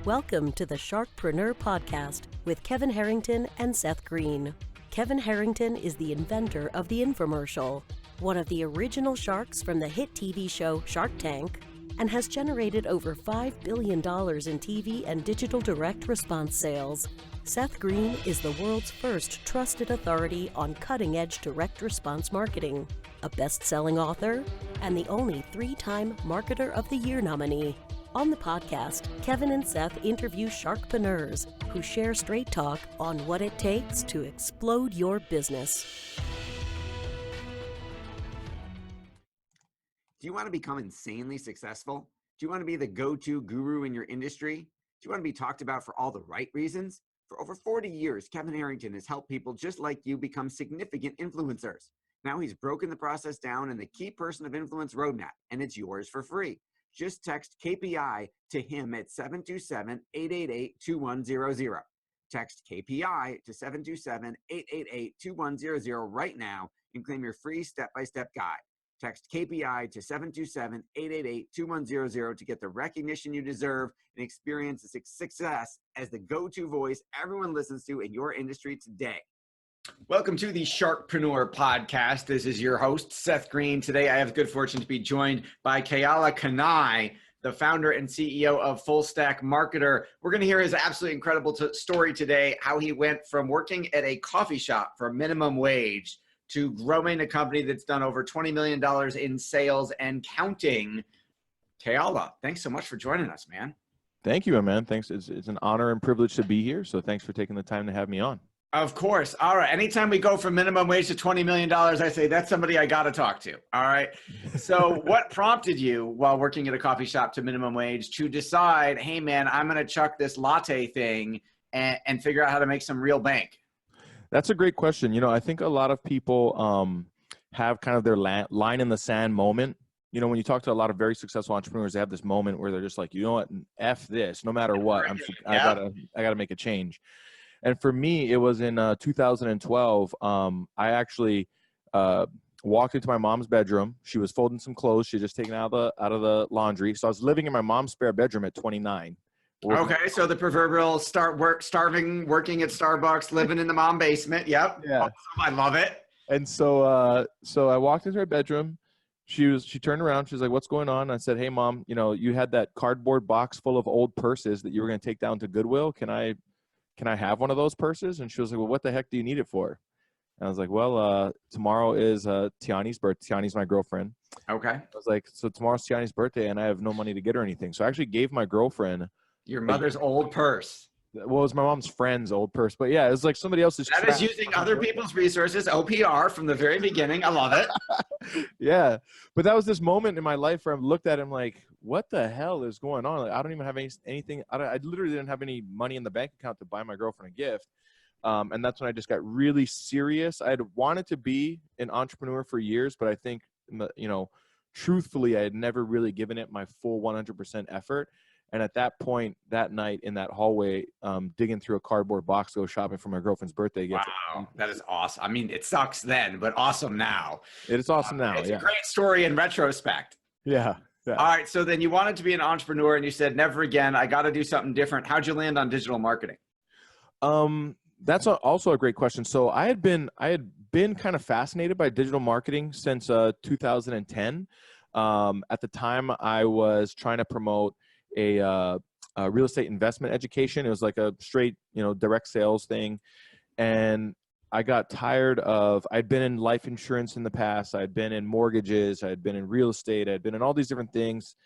Welcome to the Sharkpreneur podcast with Kevin Harrington and Seth Green. Kevin Harrington is the inventor of the infomercial, one of the original sharks from the hit TV show Shark Tank, and has generated over $5 billion in TV and digital direct response sales. Seth Green is the world's first trusted authority on cutting-edge direct response marketing, a best-selling author, and the only 3-time Marketer of the Year nominee. On the podcast, Kevin and Seth interview Sharkpreneurs who share straight talk on what it takes to explode your business. Do you want to become insanely successful? Do you want to be the go-to guru in your industry? Do you want to be talked about for all the right reasons? For over 40 years, Kevin Harrington has helped people just like you become significant influencers. Now he's broken the process down in the Key Person of Influence roadmap, and it's yours for free. Just text KPI to him at 727-888-2100. Text KPI to 727-888-2100 right now and claim your free step-by-step guide. Text KPI to 727-888-2100 to get the recognition you deserve and experience the success as the go-to voice everyone listens to in your industry today. Welcome to the Sharkpreneur podcast. This is your host, Seth Green. Today, I have the good fortune to be joined by Keala Kanae, the founder and CEO of Staq Marketer. We're going to hear his absolutely incredible story today, how he went from working at a coffee shop for minimum wage to growing a company that's done over $20 million in sales and counting. Keala, thanks so much for joining us, man. Thank you, man. Thanks. It's an honor and privilege to be here. So thanks for taking the time to have me on. Of course. All right. Anytime we go from minimum wage to $20 million, I say that's somebody I got to talk to. All right. So what prompted you while working at a coffee shop to minimum wage to decide, hey, man, I'm going to chuck this latte thing and figure out how to make some real bank? That's a great question. You know, I think a lot of people have kind of their line in the sand moment. You know, when you talk to a lot of very successful entrepreneurs, they have this moment where they're just like, you know what, F this, no matter what, I gotta make a change. And for me, it was in 2012. I actually walked into my mom's bedroom. She was folding some clothes. She had just taken out of the laundry. So I was living in my mom's spare bedroom at 29. Okay, so the proverbial starving, working at Starbucks, living in the mom basement. Yep. Yeah. Awesome. I love it. And so I walked into her bedroom. She turned around. She was like, "What's going on?" I said, "Hey, Mom, you know, you had that cardboard box full of old purses that you were going to take down to Goodwill. Can I have one of those purses?" And she was like, "Well, what the heck do you need it for?" And I was like, "Well, tomorrow is Tiani's birthday. Tiani's my girlfriend." Okay. I was like, "So tomorrow's Tiani's birthday, and I have no money to get her anything." So I actually gave my girlfriend your mother's old purse. Well, it was my mom's friend's old purse, but yeah, it was like somebody else's. That is using other people's resources, OPR, from the very beginning. I love it. Yeah, but that was this moment in my life where I looked at him like, what the hell is going on? Like, I don't even have anything. I literally didn't have any money in the bank account to buy my girlfriend a gift. And that's when I just got really serious. I had wanted to be an entrepreneur for years, but I think, you know, truthfully, I had never really given it my full 100% effort. And at that point, that night in that hallway, digging through a cardboard box to go shopping for my girlfriend's birthday gift. Wow, that is awesome. I mean, it sucks then, but awesome now. It is awesome now. It's a great story in retrospect. Yeah. All right. So then you wanted to be an entrepreneur and you said, never again, I got to do something different. How'd you land on digital marketing? That's also a great question. So I had been kind of fascinated by digital marketing since 2010. At the time, I was trying to promote a real estate investment education. It was like a straight, you know, direct sales thing. And I got tired of, I'd been in life insurance in the past. I'd been in mortgages. I'd been in real estate. I'd been in all these different things,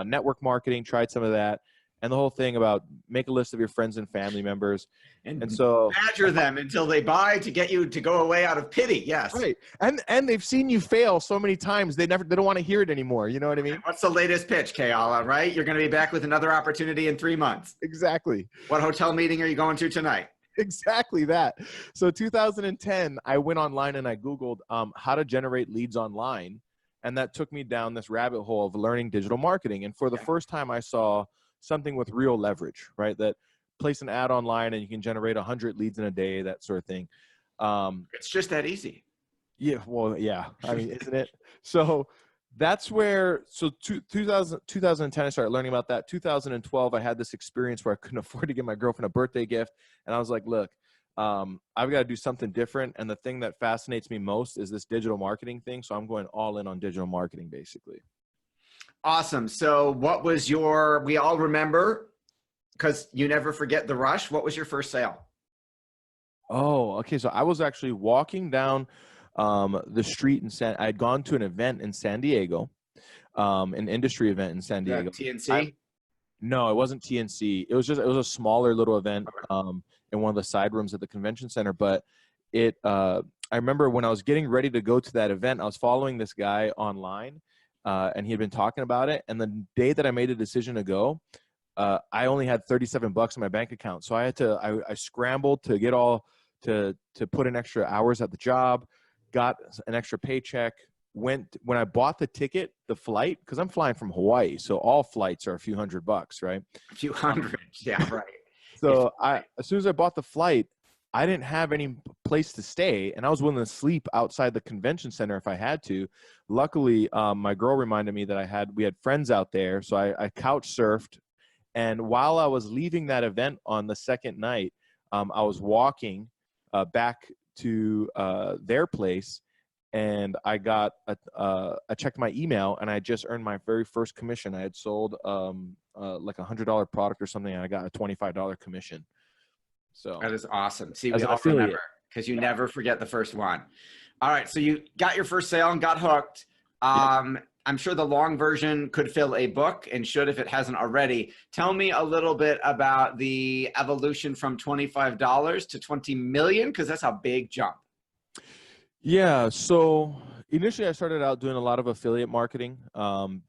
network marketing, tried some of that. And the whole thing about make a list of your friends and family members. And so badger them until they buy to get you to go away out of pity. Yes. Right. And they've seen you fail so many times. They don't want to hear it anymore. You know what I mean? What's the latest pitch, Keala, right? You're going to be back with another opportunity in 3 months. Exactly. What hotel meeting are you going to tonight? Exactly that. So 2010, I went online and I Googled how to generate leads online. And that took me down this rabbit hole of learning digital marketing. And for the first time, I saw something with real leverage, right? That place an ad online and you can generate 100 leads in a day, that sort of thing. It's just that easy. Yeah. Well, yeah. I mean, isn't it? So That's where, so 2010, I started learning about that. 2012, I had this experience where I couldn't afford to give my girlfriend a birthday gift. And I was like, look, I've got to do something different. And the thing that fascinates me most is this digital marketing thing. So I'm going all in on digital marketing, basically. Awesome. So what was we all remember, because you never forget the rush. What was your first sale? Oh, okay. So I was actually walking down the street I had gone to an event in San Diego, an industry event in San Diego. TNC? No, it wasn't TNC. It was a smaller little event in one of the side rooms at the convention center. But I remember when I was getting ready to go to that event, I was following this guy online, and he had been talking about it. And the day that I made a decision to go, I only had $37 in my bank account. So I scrambled to get to put in extra hours at the job, got an extra paycheck, when I bought the ticket, the flight, because I'm flying from Hawaii, so all flights are a few $100, right? A few hundred, yeah, right. So as soon as I bought the flight, I didn't have any place to stay, and I was willing to sleep outside the convention center if I had to. Luckily, my girl reminded me that we had friends out there, so I couch surfed, and while I was leaving that event on the second night, I was walking back to their place. And I checked my email, and I just earned my very first commission. I had sold like $100 product or something, and I got a $25 commission. So that is awesome. See, as we an all affiliate, remember, because you never forget the first one. All right, so you got your first sale and got hooked. I'm sure the long version could fill a book, and should if it hasn't already. Tell me a little bit about the evolution from $25 to 20 million, because that's a big jump. Yeah, so initially I started out doing a lot of affiliate marketing,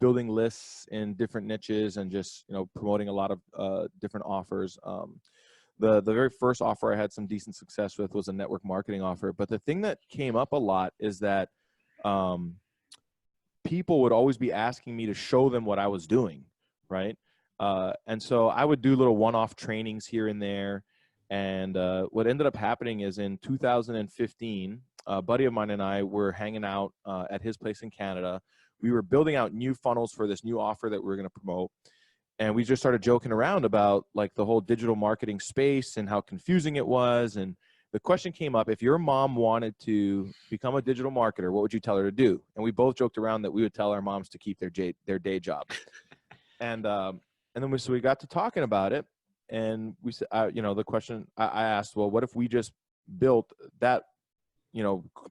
building lists in different niches and just, promoting a lot of different offers. The very first offer I had some decent success with was a network marketing offer. But the thing that came up a lot is that people would always be asking me to show them what I was doing, right? And so I would do little one-off trainings here and there. And what ended up happening is in 2015, a buddy of mine and I were hanging out at his place in Canada. We were building out new funnels for this new offer that we were going to promote. And we just started joking around about like the whole digital marketing space and how confusing it was. And the question came up, if your mom wanted to become a digital marketer, what would you tell her to do? And we both joked around that we would tell our moms to keep their day job. And then we got to talking about it. And we said, the question I asked, well, what if we just built that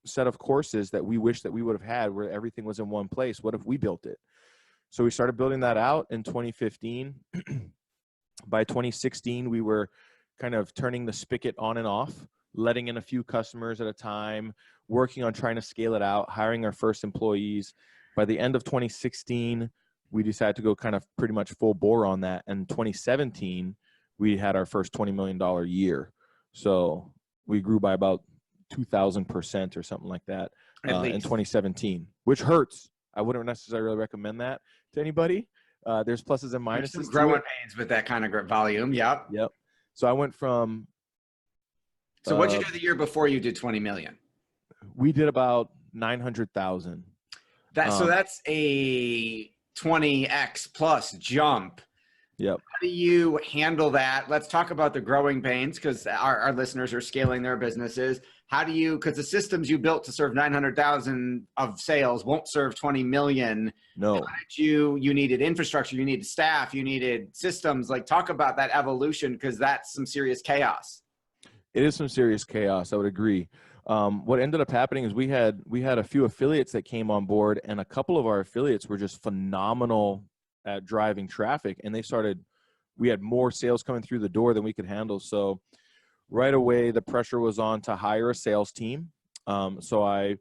set of courses that we wish that we would have had where everything was in one place? What if we built it? So we started building that out in 2015. By 2016, we were kind of turning the spigot on and off, letting in a few customers at a time, working on trying to scale it out, hiring our first employees. By the end of 2016, we decided to go kind of pretty much full bore on that. And 2017, we had our first $20 million year. So we grew by about 2,000% or something like that in 2017, which hurts. I wouldn't necessarily recommend that to anybody. There's pluses and minuses. There's some growing pains with that kind of volume. Yep. So I went from. So what did you do the year before you did 20 million? We did about 900,000. So that's a 20x plus jump. Yep. How do you handle that? Let's talk about the growing pains, because our listeners are scaling their businesses. How do you, because the systems you built to serve 900,000 of sales won't serve 20 million. No. You needed infrastructure, you needed staff, you needed systems. Like, talk about that evolution, because that's some serious chaos. It is some serious chaos. I would agree. What ended up happening is we had a few affiliates that came on board, and a couple of our affiliates were just phenomenal at driving traffic, and we had more sales coming through the door than we could handle. So right away, the pressure was on to hire a sales team. So I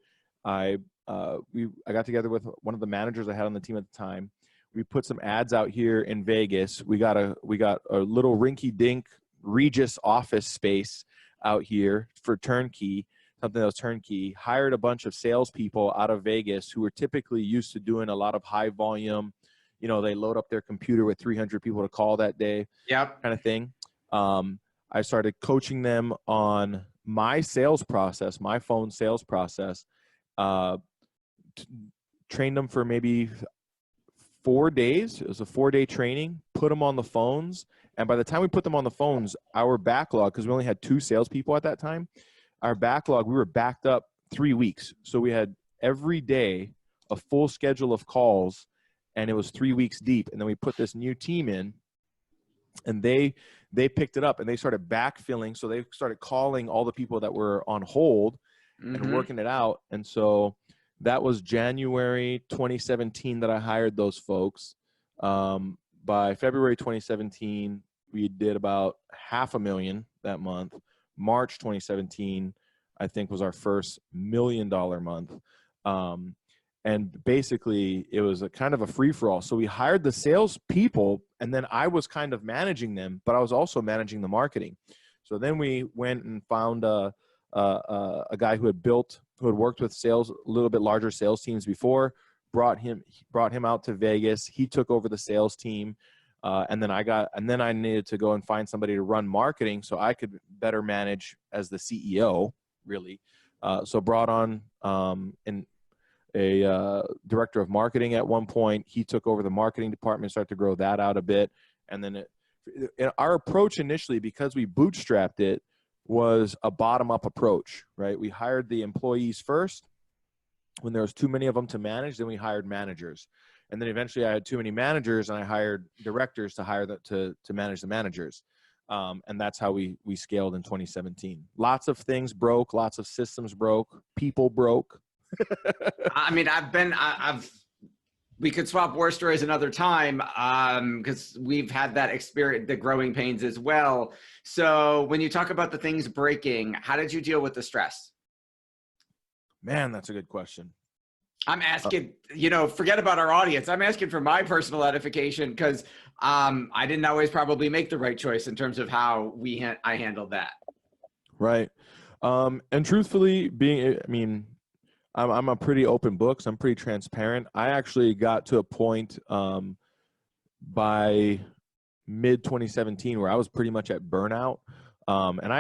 got together with one of the managers I had on the team at the time. We put some ads out here in Vegas. We got a little rinky-dink Regis office space out here for turnkey, something that was turnkey. Hired a bunch of salespeople out of Vegas who were typically used to doing a lot of high volume. They load up their computer with 300 people to call that day, kind of thing. I started coaching them on my sales process, my phone sales process, trained them for maybe 4 days. It was a 4-day training, put them on the phones. And by the time we put them on the phones, our backlog, because we only had 2 salespeople at that time, our backlog, we were backed up 3 weeks. So we had every day a full schedule of calls, and it was 3 weeks deep. And then we put this new team in, and they picked it up, and they started backfilling. So they started calling all the people that were on hold and working it out. And so that was January 2017 that I hired those folks. By February 2017, we did about $500,000 that month. March 2017, I think, was our first $1 million month. And basically, it was a kind of a free-for-all. So we hired the salespeople, and then I was kind of managing them, but I was also managing the marketing. So then we went and found a guy who had worked with sales, a little bit larger sales teams before, brought him out to Vegas. He took over the sales team. And then I needed to go and find somebody to run marketing so I could better manage as the CEO, really. So brought on a director of marketing at one point. He took over the marketing department, started to grow that out a bit. And then our approach initially, because we bootstrapped it, was a bottom-up approach, right? We hired the employees first. When there was too many of them to manage, then we hired managers. And then eventually I had too many managers, and I hired directors to manage the managers. And that's how we scaled in 2017. Lots of things broke, lots of systems broke, people broke. I mean, we could swap war stories another time, because we've had that experience, the growing pains as well. So when you talk about the things breaking, how did you deal with the stress? Man, that's a good question. I'm asking, forget about our audience. I'm asking for my personal edification, because I didn't always probably make the right choice in terms of how I handled that. Right. And truthfully, I'm a pretty open book, so I'm pretty transparent. I actually got to a point by mid 2017 where I was pretty much at burnout. And I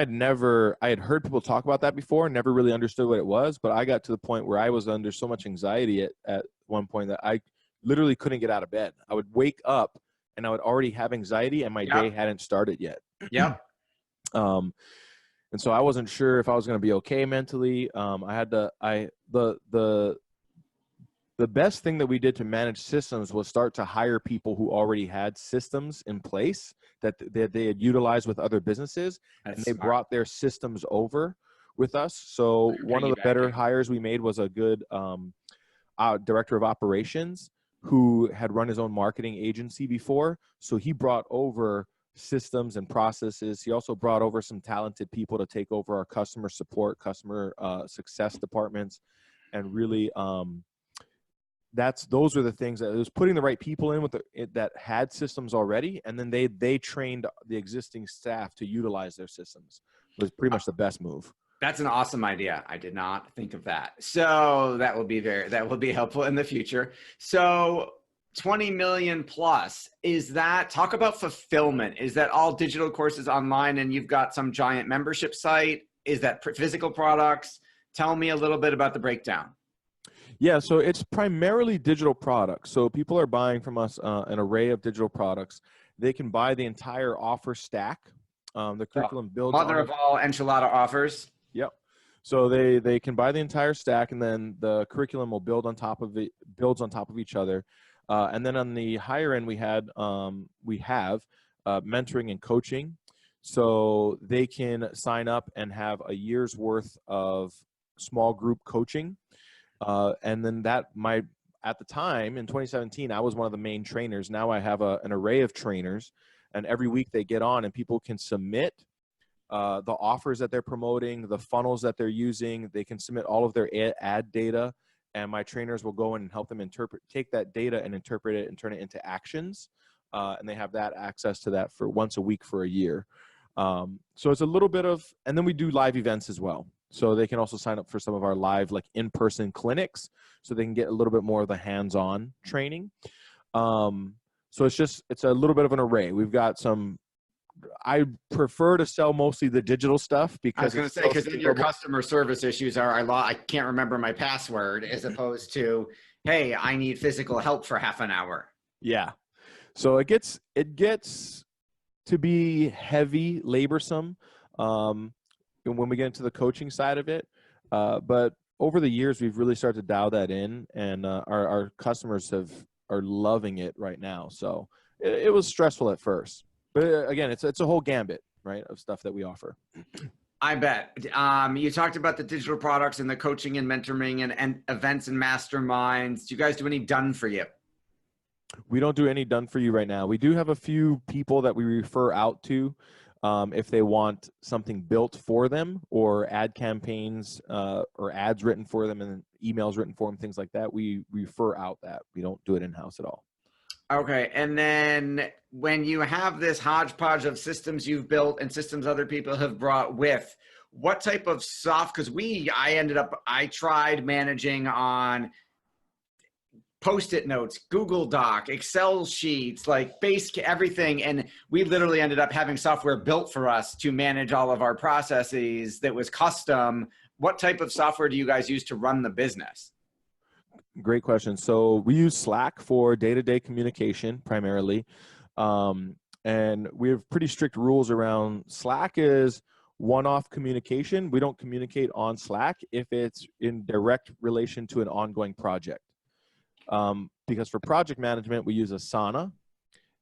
had heard people talk about that before, never really understood what it was, but I got to the point where I was under so much anxiety at one point that I literally couldn't get out of bed. I would wake up and I would already have anxiety, and my day hadn't started yet. Yep. And so I wasn't sure if I was going to be okay mentally. The best thing that we did to manage systems was start to hire people who already had systems in place that they had utilized with other businesses. That's and they smart. Brought their systems over with us. So one of the better hires we made was a good director of operations who had run his own marketing agency before. So he brought over systems and processes. He also brought over some talented people to take over our customer support, customer success departments, and really those are the things that it was putting the right people in that had systems already, and then they trained the existing staff to utilize their systems. It was pretty much the best move. That's an awesome idea. I did not think of that. So that will be helpful in the future. So 20 million plus, talk about fulfillment. Is that all digital courses online and you've got some giant membership site? Is that physical products? Tell me a little bit about the breakdown. Yeah, so it's primarily digital products. So people are buying from us an array of digital products. They can buy the entire offer stack. The curriculum builds mother of all enchilada offers. Yep. So they can buy the entire stack, and then the curriculum will builds on top of each other. And then on the higher end, we have mentoring and coaching. So they can sign up and have a year's worth of small group coaching. And then at the time in 2017, I was one of the main trainers. Now I have an array of trainers, and every week they get on and people can submit the offers that they're promoting, the funnels that they're using. They can submit all of their ad data, and my trainers will go in and help them take that data and interpret it and turn it into actions. And they have that access to that for once a week for a year. So it's a little bit of, and then we do live events as well. So they can also sign up for some of our live, like in-person clinics, so they can get a little bit more of the hands-on training. So it's a little bit of an array. We've got I prefer to sell mostly the digital stuff because I was going to say, because then your customer service issues are, I can't remember my password, as opposed to hey, I need physical help for half an hour. Yeah. So it gets to be heavy, laborsome when we get into the coaching side of it. But over the years, we've really started to dial that in, and our customers are loving it right now. So it was stressful at first, but again, it's a whole gambit, right, of stuff that we offer. I bet. You talked about the digital products and the coaching and mentoring and events and masterminds. Do you guys do any done for you? We don't do any done for you right now. We do have a few people that we refer out to if they want something built for them, or ad campaigns or ads written for them and emails written for them, things like that. We refer out that. We don't do it in-house at all. Okay. And then when you have this hodgepodge of systems you've built and systems other people have brought with, what type of because I tried managing on Post-it notes, Google Doc, Excel sheets, like everything. And we literally ended up having software built for us to manage all of our processes that was custom. What type of software do you guys use to run the business? Great question. So we use Slack for day-to-day communication primarily. And we have pretty strict rules around Slack is one-off communication. We don't communicate on Slack if it's in direct relation to an ongoing project. Because for project management, we use Asana,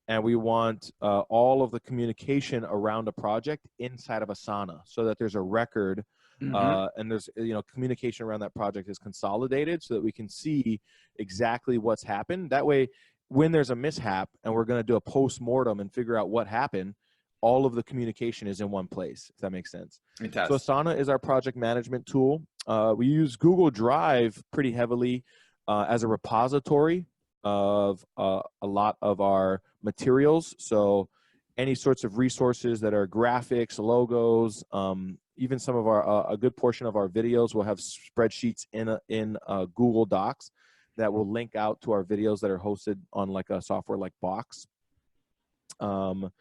and we want all of the communication around a project inside of Asana so that there's a record and there's, communication around that project is consolidated so that we can see exactly what's happened. That way, when there's a mishap and we're going to do a post-mortem and figure out what happened, all of the communication is in one place, if that makes sense. It does. So Asana is our project management tool. We use Google Drive pretty heavily as a repository of a lot of our materials. So any sorts of resources that are graphics, logos, even some of our, a good portion of our videos will have spreadsheets in Google Docs that will link out to our videos that are hosted on like a software like Box. And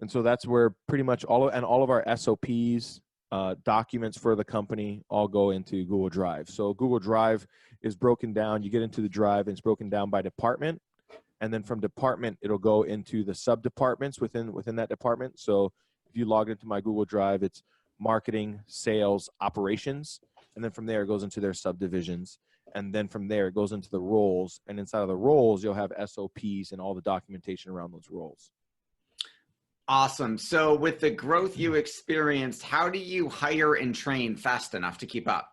so that's where pretty much all of our SOPs, documents for the company all go into Google Drive. So Google Drive is broken down. You get into the drive and it's broken down by department. And then from department, it'll go into the sub departments within that department. So if you log into my Google Drive, it's marketing, sales, operations. And then from there, it goes into their subdivisions. And then from there, it goes into the roles. And inside of the roles, you'll have SOPs and all the documentation around those roles. Awesome. So with the growth you experienced, how do you hire and train fast enough to keep up?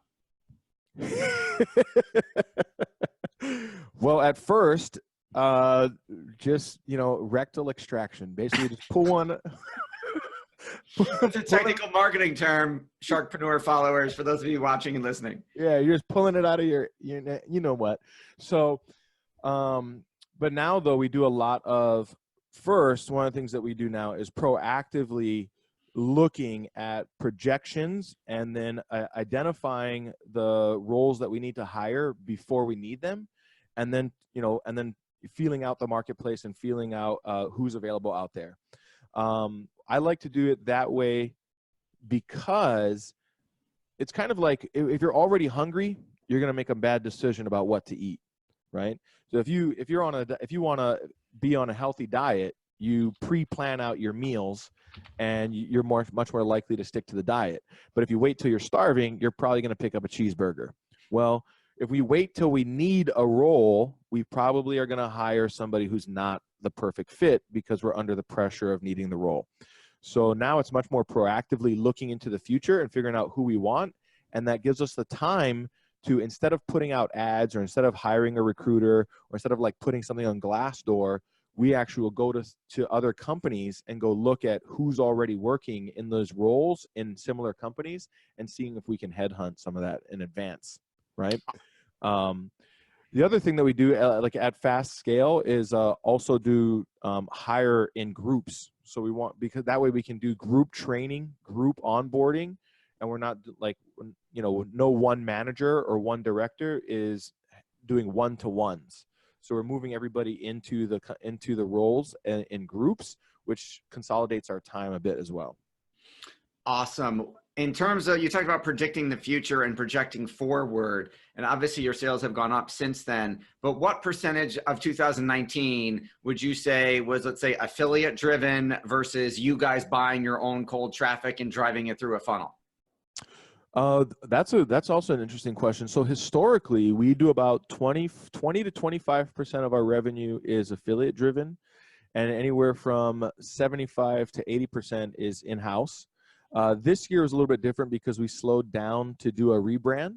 Well, at first, just, rectal extraction. Basically, just pull one. It's a technical marketing term, Sharkpreneur followers, for those of you watching and listening. Yeah, you're just pulling it out of your you know what. So, but now, though, we do a lot of, first, one of the things that we do now is proactively looking at projections and then identifying the roles that we need to hire before we need them. And then, feeling out the marketplace and feeling out who's available out there. I like to do it that way because it's kind of like if you're already hungry, you're going to make a bad decision about what to eat, right? So if you want to be on a healthy diet, you pre-plan out your meals and you're much more likely to stick to the diet. But if you wait till you're starving, you're probably going to pick up a cheeseburger. Well, if we wait till we need a role, we probably are going to hire somebody who's not the perfect fit because we're under the pressure of needing the role. So now it's much more proactively looking into the future and figuring out who we want. And that gives us the time to, instead of putting out ads or instead of hiring a recruiter or instead of like putting something on Glassdoor, we actually will go to other companies and go look at who's already working in those roles in similar companies and seeing if we can headhunt some of that in advance, right? The other thing that we do like at fast scale is also do hire in groups. So we want, because that way we can do group training, group onboarding, and we're not like, no one manager or one director is doing one-to-ones. So we're moving everybody into the roles in groups, which consolidates our time a bit as well. Awesome. In terms of, you talked about predicting the future and projecting forward, and obviously your sales have gone up since then, but what percentage of 2019 would you say was, let's say, affiliate driven versus you guys buying your own cold traffic and driving it through a funnel? That's also an interesting question. So historically, we do about 20 to 25% of our revenue is affiliate driven, and anywhere from 75 to 80% is in-house. This year is a little bit different because we slowed down to do a rebrand.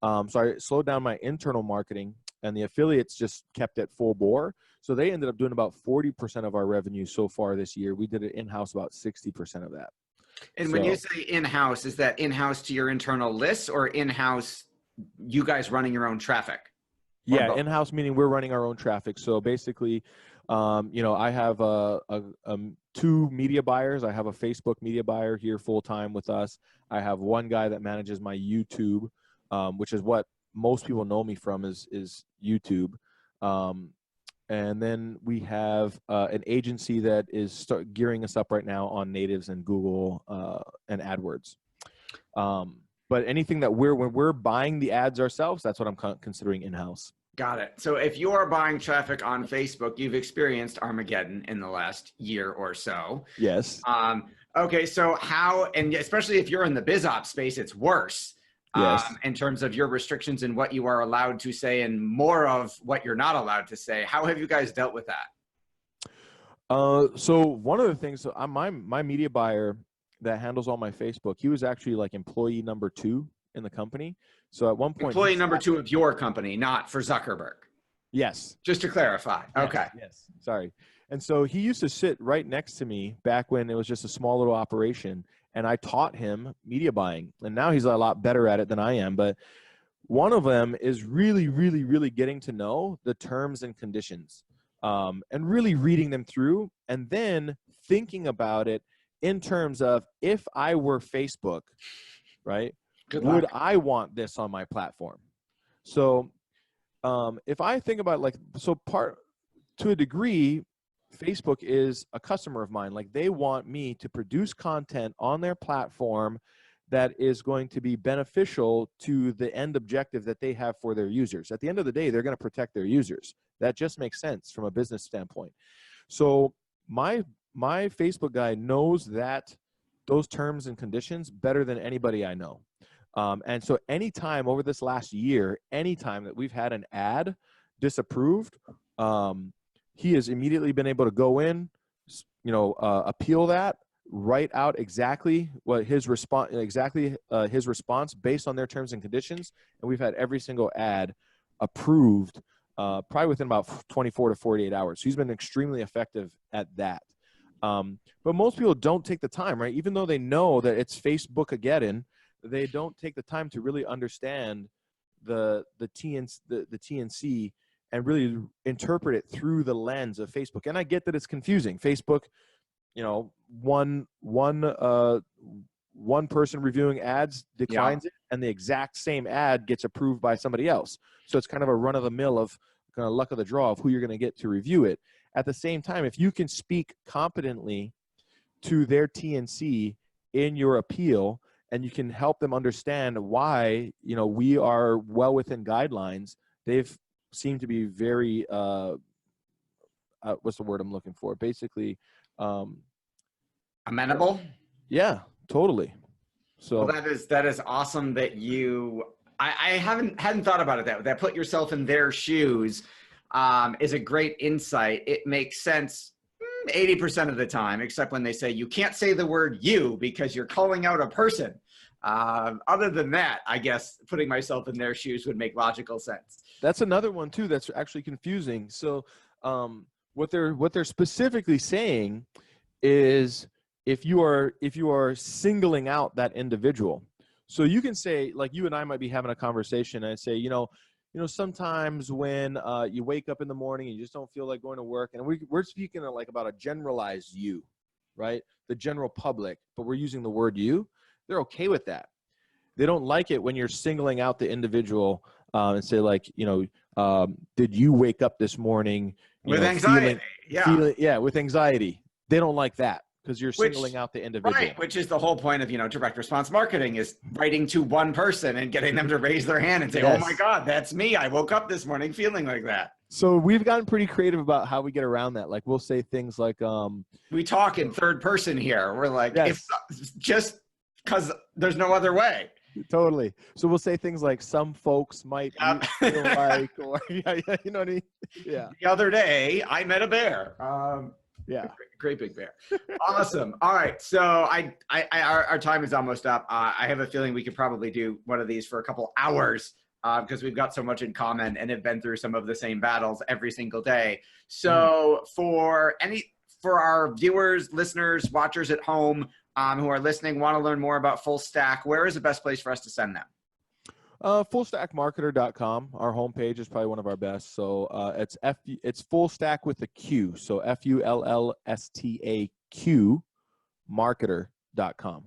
So I slowed down my internal marketing, and the affiliates just kept it full bore. So they ended up doing about 40% of our revenue so far this year. We did it in-house about 60% of that. And when you say in-house, is that in-house to your internal lists or in-house you guys running your own traffic? Yeah, in-house meaning we're running our own traffic. So basically, I have two media buyers. I have a Facebook media buyer here full-time with us. I have one guy that manages my YouTube, which is what most people know me from is YouTube. And then we have an agency that is gearing us up right now on natives and Google and AdWords. But anything that when we're buying the ads ourselves, that's what I'm considering in-house. Got it. So if you are buying traffic on Facebook, you've experienced Armageddon in the last year or so. Yes. Okay. So how, and especially if you're in the biz ops space, it's worse. Yes. In terms of your restrictions and what you are allowed to say and more of what you're not allowed to say. How have you guys dealt with that? So one of the things, my media buyer that handles all my Facebook, he was actually like employee number 2 in the company. So at one point, employee number 2 of your company, not for Zuckerberg. Yes. Just to clarify. Yes, okay. Yes. Sorry. And so he used to sit right next to me back when it was just a small little operation, and I taught him media buying. And now he's a lot better at it than I am. But one of them is really, really, really getting to know the terms and conditions, and really reading them through, and then thinking about it in terms of, if I were Facebook, right? Would I want this on my platform? So if I think about to a degree, Facebook is a customer of mine. Like, they want me to produce content on their platform that is going to be beneficial to the end objective that they have for their users. At the end of the day, they're going to protect their users. That just makes sense from a business standpoint. So my Facebook guy knows those terms and conditions better than anybody I know. And so anytime over this last year, anytime that we've had an ad disapproved, he has immediately been able to go in, appeal that, write out exactly what his response, his response based on their terms and conditions. And we've had every single ad approved, probably within about 24 to 48 hours. So he's been extremely effective at that. But most people don't take the time, right? Even though they know that it's Facebook-ageddon, they don't take the time to really understand the TNC and really interpret it through the lens of Facebook. And I get that it's confusing. Facebook, one person reviewing ads declines it, and the exact same ad gets approved by somebody else. So it's kind of a run of the mill of kind of luck of the draw of who you're going to get to review it. At the same time, if you can speak competently to their TNC in your appeal, and you can help them understand why, we are well within guidelines, they've seemed to be very, what's the word I'm looking for? Basically, amenable. Yeah, totally. So well, that is awesome that I hadn't thought about it that put yourself in their shoes is a great insight. It makes sense 80% of the time, except when they say you can't say the word "you" because you're calling out a person. Other than that, I guess putting myself in their shoes would make logical sense. That's another one too that's actually confusing. So what they're specifically saying is, if you are singling out that individual. So you can say, like, you and I might be having a conversation, and I say, sometimes when you wake up in the morning and you just don't feel like going to work, and we're speaking about a generalized you, right? The general public, but we're using the word you. They're okay with that. They don't like it when you're singling out the individual and say, did you wake up this morning with anxiety? with anxiety. They don't like that. because you're singling out the individual. Right, which is the whole point of, direct response marketing, is writing to one person and getting them to raise their hand and say, Yes. oh my God, that's me. I woke up this morning feeling like that. So we've gotten pretty creative about how we get around that. Like we'll say things like, we talk in third person here. We're like, yes. if just because there's no other way. Totally. So we'll say things like some folks might feel like, or you know what I mean? Yeah. The other day I met a bear. Yeah. Great big bear. Awesome. All right. So our time is almost up. I have a feeling we could probably do one of these for a couple hours because we've got so much in common and have been through some of the same battles every single day. So for our viewers, listeners, watchers at home who are listening, want to learn more about Full Staq, where is the best place for us to send them? Fullstackmarketer.com. Our homepage is probably one of our best. So it's Full Staq with a Q. So FULLSTAQ marketer.com.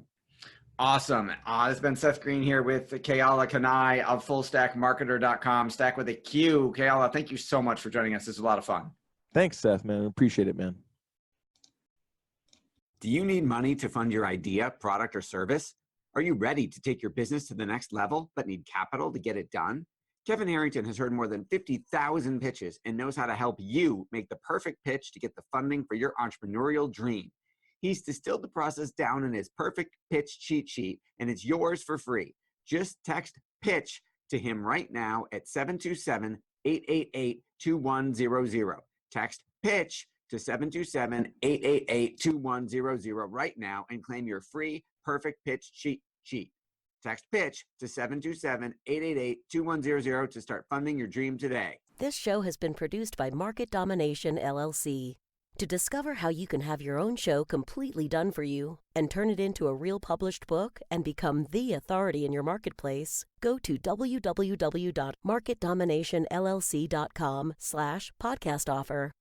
Awesome. It's been Seth Green here with Keala Kanae of FullStackMarketer.com. Stack with a Q. Keala, thank you so much for joining us. This was a lot of fun. Thanks, Seth, man. Appreciate it, man. Do you need money to fund your idea, product, or service? Are you ready to take your business to the next level, but need capital to get it done? Kevin Harrington has heard more than 50,000 pitches and knows how to help you make the perfect pitch to get the funding for your entrepreneurial dream. He's distilled the process down in his perfect pitch cheat sheet, and it's yours for free. Just text PITCH to him right now at 727-888-2100. Text PITCH to 727-888-2100 right now and claim your free perfect pitch cheat sheet. Text PITCH to 727-888-2100 to start funding your dream today. This show has been produced by Market Domination, LLC. To discover how you can have your own show completely done for you and turn it into a real published book and become the authority in your marketplace, go to www.marketdominationllc.com/podcast offer.